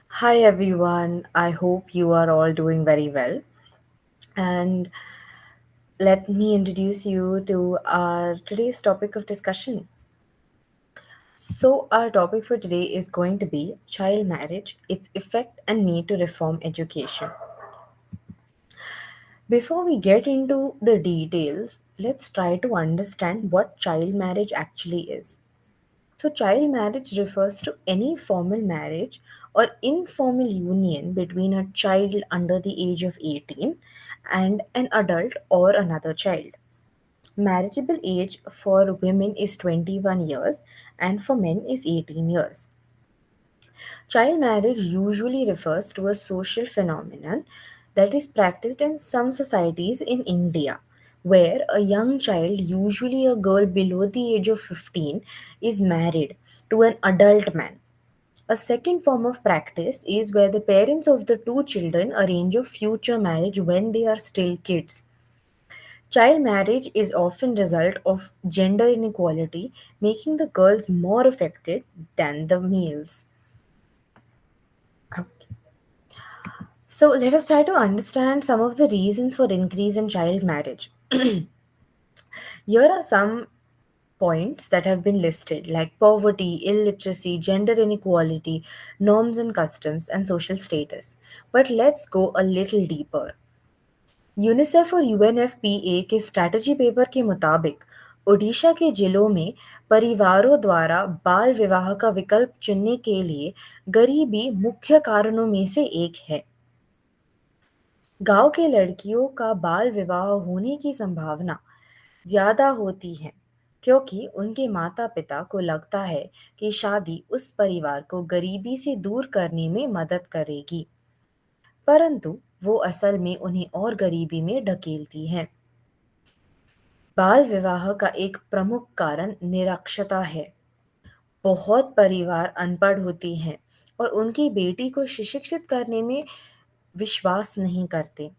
Hi everyone, I hope you are all doing very well. And let me introduce you to our today's topic of discussion. So, our topic for today is going to be child marriage, its effect, and need to reform education. Before we get into the details, let's try to understand what child marriage actually is. So, child marriage refers to any formal marriage or informal union between a child under the age of 18 and an adult or another child. Marriageable age for women is 21 years and for men is 18 years. Child marriage usually refers to a social phenomenon that is practiced in some societies in India, where a young child, usually a girl below the age of 15, is married to an adult man. A second form of practice is where the parents of the two children arrange a future marriage when they are still kids. Child marriage is often result of gender inequality, making the girls more affected than the males. Okay. So let us try to understand some of the reasons for increase in child marriage. Here are some points that have been listed like poverty, illiteracy, gender inequality, norms and customs, and social status. But let's go a little deeper. UNICEF और UNFPA के strategy paper के मुताबिक ओडिशा के जिलों में परिवारों द्वारा बाल विवाह का विकल्प चुनने के लिए गरीबी मुख्य कारणों में से एक है। गांव के लड़कियों का बाल विवाह होने की संभावना ज्यादा होती है क्योंकि उनके माता-पिता को लगता है कि शादी उस परिवार को गरीबी से दूर करने में मदद करेगी, परंतु वो असल में उन्हें और गरीबी में ढकेलती है। बाल विवाह का एक प्रमुख कारण निरक्षरता है। बहुत परिवार अनपढ़ होते हैं और उनकी बेटी को सुशिक्षित करने में विश्वास नहीं करते।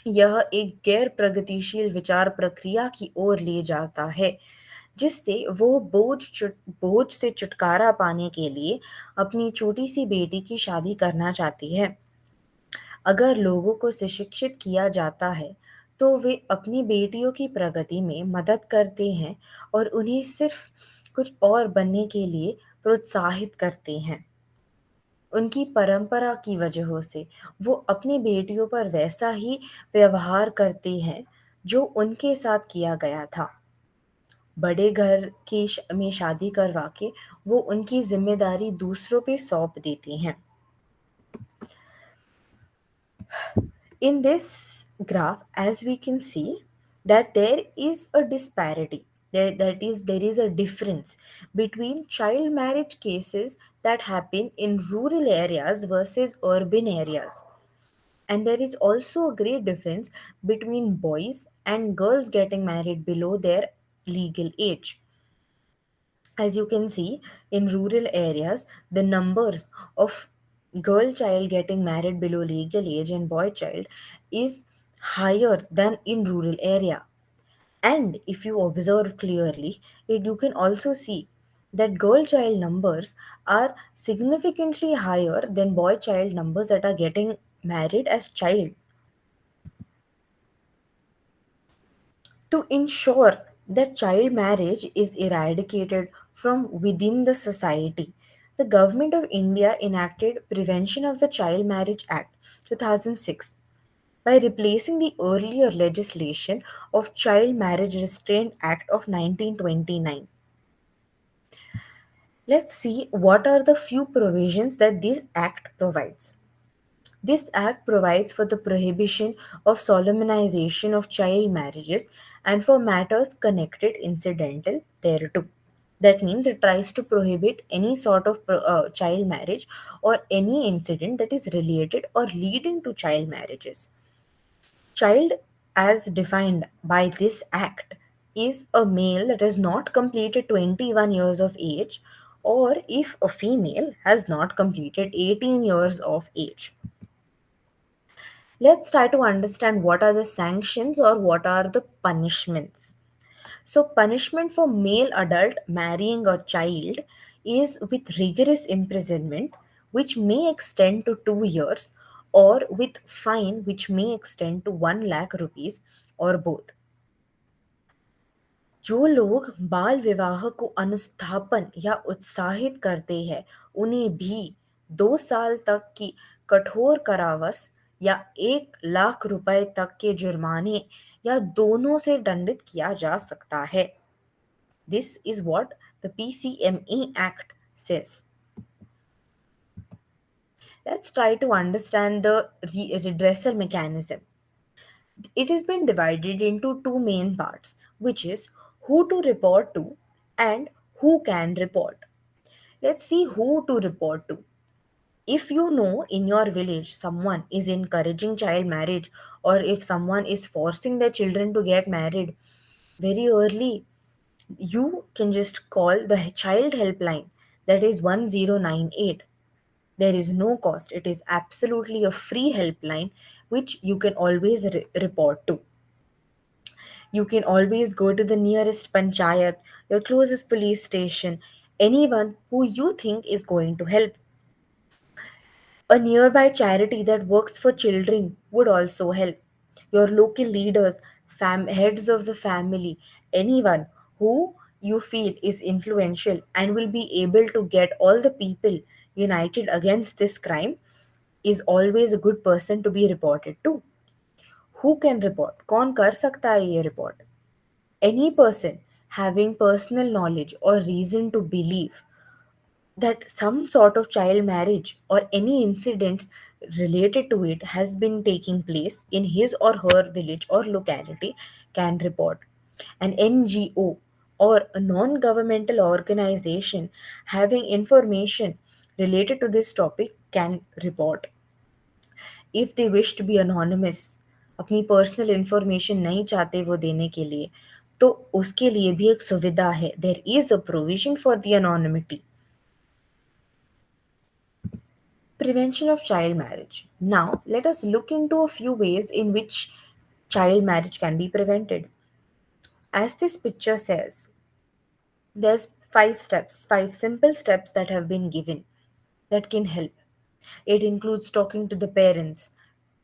यह एक गैर प्रगतिशील विचार प्रक्रिया की ओर ले जाता है, जिससे वो बोझ से छुटकारा पाने के लिए अपनी छोटी सी बेटी की शादी करना चाहती है। अगर लोगों को सुशिक्षित किया जाता है, तो वे अपनी बेटियों की प्रगति में मदद करते हैं और उन्हें सिर्फ कुछ और बनने के लिए प्रोत्साहित करते हैं। उनकी परंपरा की वजहों से वो अपनी बेटियों पर वैसा ही व्यवहार करते हैं जो उनके साथ किया गया था। बड़े घर में शादी करवा के वो उनकी जिम्मेदारी दूसरों पे सौंप देते हैं। In this graph, as we can see, that there is a disparity. That is, there is a difference between child marriage cases that happen in rural areas versus urban areas. And there is also a great difference between boys and girls getting married below their legal age. As you can see, in rural areas, the numbers of girl child getting married below legal age and boy child is higher than in rural area. And if you observe clearly, you can also see that girl child numbers are significantly higher than boy child numbers that are getting married as child. To ensure that child marriage is eradicated from within the society, the Government of India enacted Prevention of the Child Marriage Act 2006 by replacing the earlier legislation of Child Marriage Restraint Act of 1929. Let's see what are the few provisions that this act provides. This act provides for the prohibition of solemnization of child marriages and for matters connected incidental thereto. That means it tries to prohibit any sort of child marriage or any incident that is related or leading to child marriages. Child, as defined by this act, is a male that has not completed 21 years of age, or if a female has not completed 18 years of age. Let's try to understand what are the sanctions or what are the punishments. So, punishment for male adult marrying a child is with rigorous imprisonment, which may extend to 2 years, or with fine which may extend to 1 lakh rupees, or both. जो लोग बाल विवाह को अनुस्थापन या उत्साहित करते हैं, उन्हें भी 2 साल तक की कठोर कारावास या 1 लाख रुपए तक के जुर्माने या दोनों से दंडित किया जा सकता है. This is what the PCMA Act says. Let's try to understand the redressal mechanism. It has been divided into two main parts, which is who to report to and who can report. Let's see who to report to. If you know in your village someone is encouraging child marriage, or if someone is forcing their children to get married very early, you can just call the child helpline, that is 1098. There is no cost, it is absolutely a free helpline which you can always report to. You can always go to the nearest panchayat, your closest police station, anyone who you think is going to help. A nearby charity that works for children would also help. Your local leaders, heads of the family, anyone who you feel is influential and will be able to get all the people united against this crime is always a good person to be reported to. Who can report? कौन कर सकता है ये report? Any person having personal knowledge or reason to believe that some sort of child marriage or any incidents related to it has been taking place in his or her village or locality can report. An NGO or a non governmental organization having information related to this topic can report. If they wish to be anonymous, अपनी personal information नहीं चाहते वो देने के लिए, तो उसके लिए भी एक सुविधा है. There is a provision for the anonymity. Prevention of child marriage. Now, let us look into a few ways in which child marriage can be prevented. As this picture says, there's 5 steps, 5 simple steps that have been given that can help. It includes talking to the parents,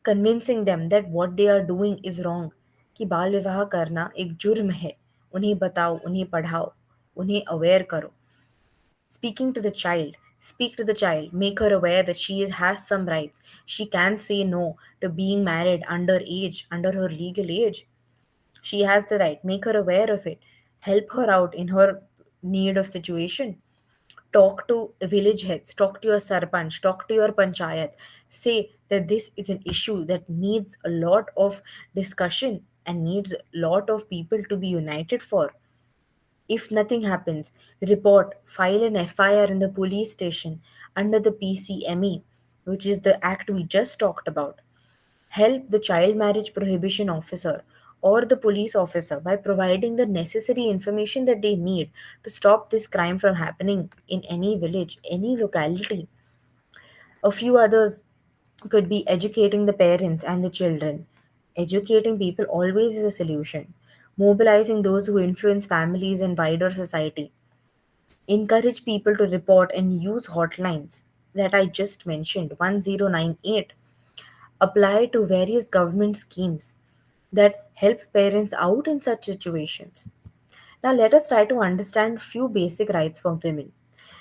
convincing them that what they are doing is wrong, कि बाल विवाह करना एक जुर्म है. उन्हें बताओ, उन्हें पढ़ाओ, उन्हें अवेयर करो. Speaking to the child, speak to the child, make her aware that she has some rights. She can say no to being married under age, under her legal age. She has the right, make her aware of it, help her out in her need of situation. Talk to village heads, talk to your sarpanch, talk to your panchayat. Say that this is an issue that needs a lot of discussion and needs a lot of people to be united for. If nothing happens, report, file an FIR in the police station under the PCME, which is the act we just talked about. Help the child marriage prohibition officer or the police officer by providing the necessary information that they need to stop this crime from happening in any village, any locality. A few others could be educating the parents and the children. Educating people always is a solution. Mobilizing those who influence families and wider society. Encourage people to report and use hotlines that I just mentioned, 1098. Apply to various government schemes that help parents out in such situations. Now, let us try to understand few basic rights for women.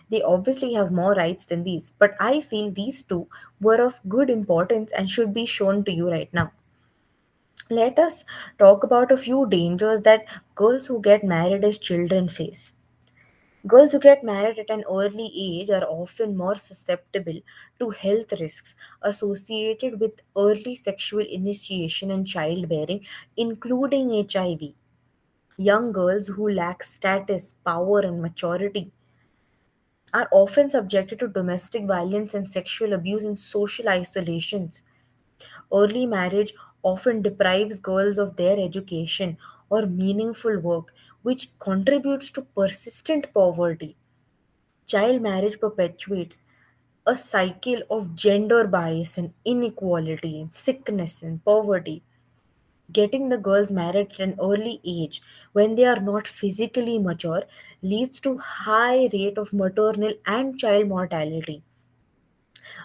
They obviously have more rights than these, but I feel these two were of good importance and should be shown to you right now. Let us talk about a few dangers that girls who get married as children face. Girls who get married at an early age are often more susceptible to health risks associated with early sexual initiation and childbearing, including HIV. Young girls who lack status, power, and maturity are often subjected to domestic violence and sexual abuse in social isolations. Early marriage often deprives girls of their education or meaningful work, which contributes to persistent poverty. Child marriage perpetuates a cycle of gender bias and inequality and sickness and poverty. Getting the girls married at an early age when they are not physically mature leads to high rate of maternal and child mortality.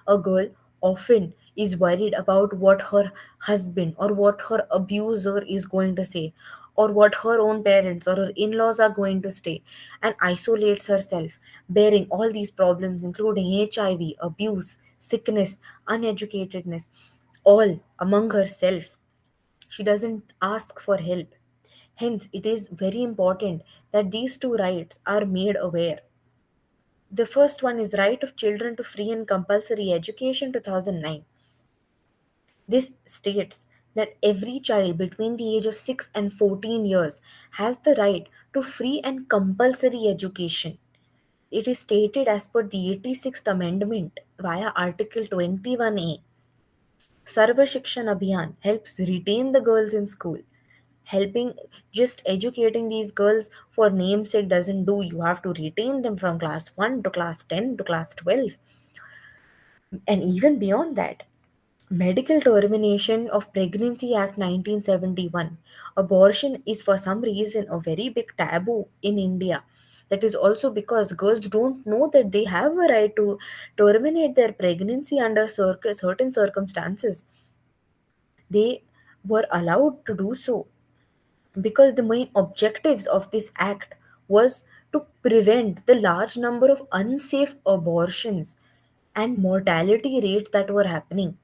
A girl often is worried about what her husband or what her abuser is going to say, or what her own parents or her in laws are going to say, and isolates herself, bearing all these problems, including HIV, abuse, sickness, uneducatedness, all among herself. She doesn't ask for help. Hence, it is very important that these two rights are made aware. The first one is Right of Children to Free and Compulsory Education 2009. This states that every child between the age of 6 and 14 years has the right to free and compulsory education. It is stated as per the 86th Amendment via Article 21A. Sarva Shikshan Abhiyan helps retain the girls in school. Helping, just educating these girls for namesake doesn't do. You have to retain them from class 1 to class 10 to class 12, and even beyond that. Medical Termination of Pregnancy Act 1971. Abortion is for some reason a very big taboo in India. That is also because girls don't know that they have a right to terminate their pregnancy under certain circumstances. They were allowed to do so because the main objectives of this act was to prevent the large number of unsafe abortions and mortality rates that were happening.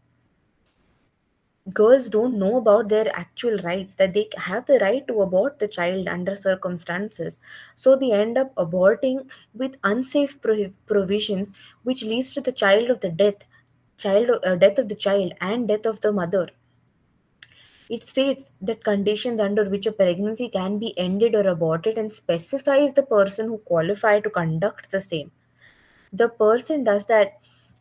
Girls don't know about their actual rights, that they have the right to abort the child under circumstances, so they end up aborting with unsafe provisions, which leads to the death of the child and death of the mother. It states that conditions under which a pregnancy can be ended or aborted and specifies the person who qualify to conduct the same. The person does not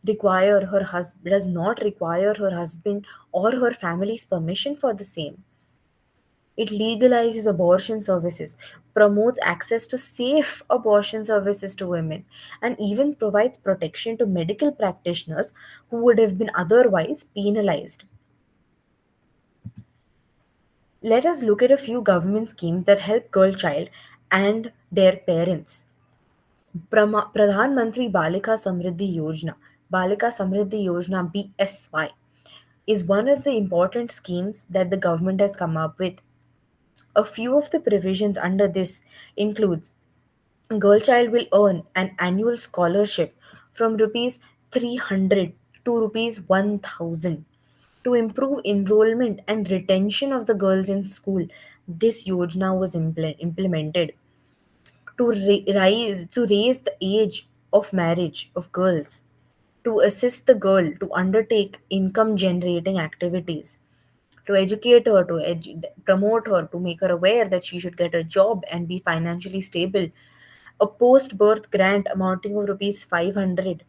require her husband or her family's permission for the same. It legalizes abortion services, promotes access to safe abortion services to women, and even provides protection to medical practitioners who would have been otherwise penalized. Let us look at a few government schemes that help girl child and their parents. Pradhan Mantri Balika Samriddhi Yojana, Balika Samriddhi Yojana BSY, is one of the important schemes that the government has come up with. A few of the provisions under this includes girl child will earn an annual scholarship from rupees 300 to rupees 1000 to improve enrollment and retention of the girls in school. This yojana was implemented to raise the age of marriage of girls, to assist the girl to undertake income generating activities, to educate her, to promote her, to make her aware that she should get a job and be financially stable. A post birth grant amounting of rupees 500.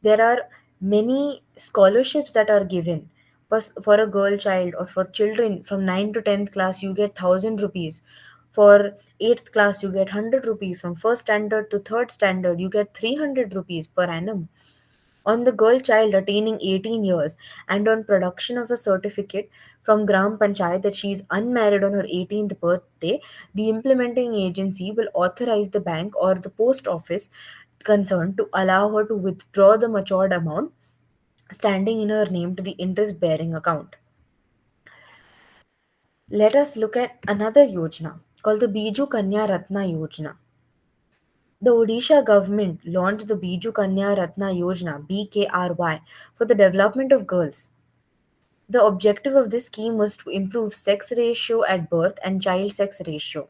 There are many scholarships that are given. For a girl child or for children from 9 to 10th class, you get 1000 rupees. For 8th class, you get 100 rupees. From first standard to third standard, you get 300 rupees per annum. On the girl child attaining 18 years and on production of a certificate from Gram Panchayat that she is unmarried on her 18th birthday, the implementing agency will authorize the bank or the post office concerned to allow her to withdraw the matured amount standing in her name to the interest bearing account. Let us look at another yojana called the Biju Kanya Ratna Yojana. The Odisha government launched the Biju Kanya Ratna Yojana BKRY for the development of girls. The objective of this scheme was to improve sex ratio at birth and child sex ratio,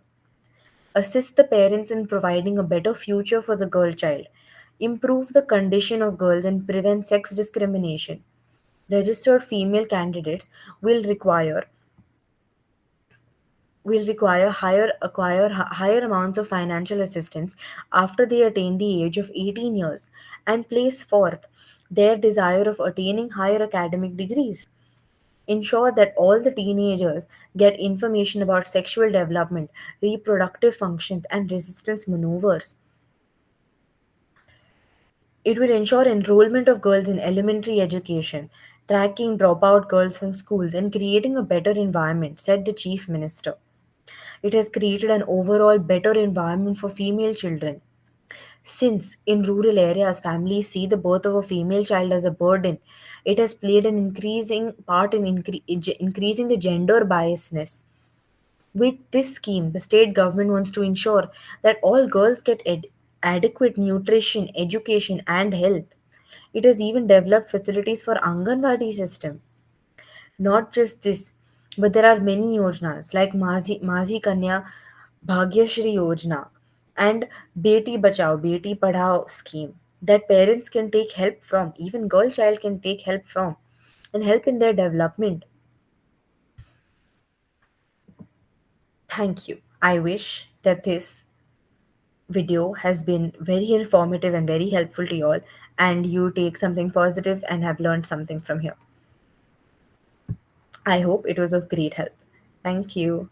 assist the parents in providing a better future for the girl child, improve the condition of girls and prevent sex discrimination. Registered female candidates will require higher amounts of financial assistance after they attain the age of 18 years and place forth their desire of attaining higher academic degrees. Ensure that all the teenagers get information about sexual development, reproductive functions, and resistance maneuvers. It will ensure enrollment of girls in elementary education, tracking dropout girls from schools, and creating a better environment, said the Chief Minister. It has created an overall better environment for female children. Since in rural areas families see the birth of a female child as a burden, it has played an increasing part in increasing the gender biasness. With this scheme, the state government wants to ensure that all girls get adequate nutrition, education, and health. It has even developed facilities for Anganwadi system. Not just this, but there are many yojanas like Mazi Kanya Bhagyashri Yojana and Beti Bachao, Beti Padhao scheme that parents can take help from, even girl child can take help from, and help in their development. Thank you. I wish that this video has been very informative and very helpful to you all, and you take something positive and have learned something from here. I hope it was of great help. Thank you.